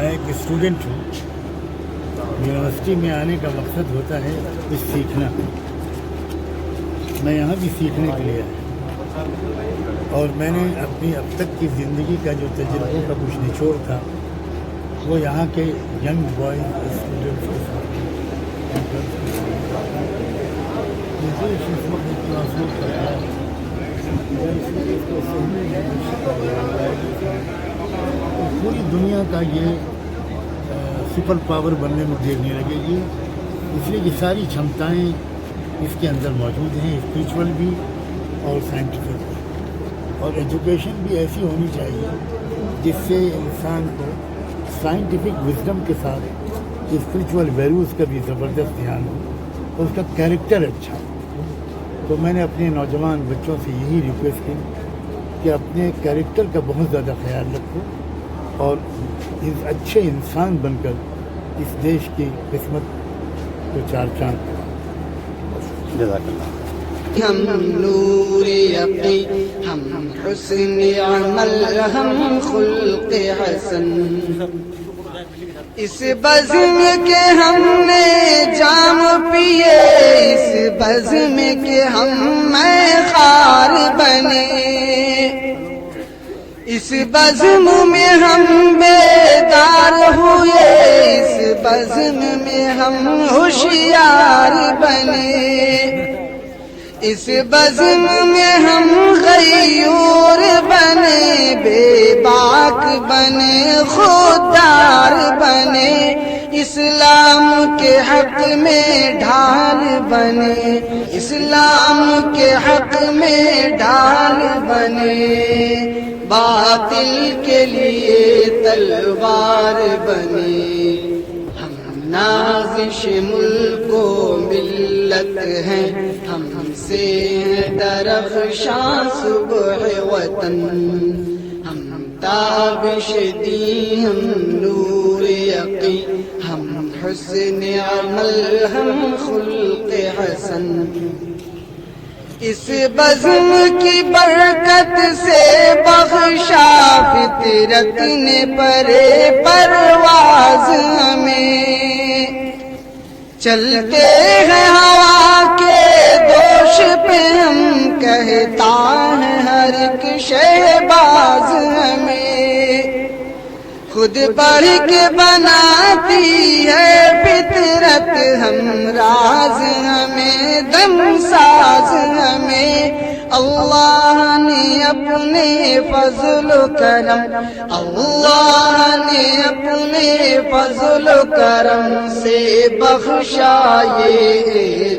میں ایک اسٹوڈنٹ ہوں. یونیورسٹی میں آنے کا مقصد ہوتا ہے کچھ سیکھنا. میں یہاں بھی سیکھنے کے لیے آیا اور میں نے اپنی اب تک کی زندگی کا جو تجربوں کا کچھ نچوڑ تھا وہ یہاں کے ینگ بوائز اسٹوڈنٹس کے ساتھ پوری دنیا کا یہ سپر پاور بننے میں دیر نہیں لگے گی، اس لیے یہ ساری چھمتائیں اس کے اندر موجود ہیں، اسپریچول بھی اور سائنٹیفک بھی. اور ایجوکیشن بھی ایسی ہونی چاہیے جس سے انسان کو سائنٹیفک وزڈم کے ساتھ اسپریچول ویلیوز کا بھی زبردست دھیان ہو اور اس کا کیریکٹر اچھا ہو. تو میں نے اپنے نوجوان بچوں سے یہی ریکویسٹ کی کہ اپنے کیریکٹر کا بہت زیادہ خیال رکھو اور اس اچھے انسان بن کر اس دیش کی قسمت کو چار چاند کرو. جزاک اللہ. ہم نور یقین، ہم حسن عمل، ہم خلق حسن، اس بزم کے ہم نے جام پیے، اس بزم کے ہم میں خار بنے، اس بزم میں ہم بیدار ہوئے، اس بزم میں ہم ہوشیار بنے، اس بزم میں ہم غیور بنے، بے باک بنے، خوددار بنے، اسلام کے حق میں ڈھال بنے، اسلام کے حق میں ڈھال بنے، باطل کے لیے تلوار بنے. ہم نازش ملک و ملت ہیں، ہم سے درخشاں صبح وطن، ہم تابش دی، ہم نور یقین، ہم حسن عمل، ہم خلق حسن. اس بزم کی برکت سے بخشا فطرت نے پرے پرواز ہمیں، چلتے ہیں ہوا کے دوش پہ ہم، کہتا ہے ہر ایک شہباز ہمیں، خود بڑھ کے بناتی ہے فطرت، ہم راز ہمیں دم ساز ہمیں، اللہ نے اپنے فضل و کرم، اللہ نے اپنے فضل و کرم سے بخشا یہ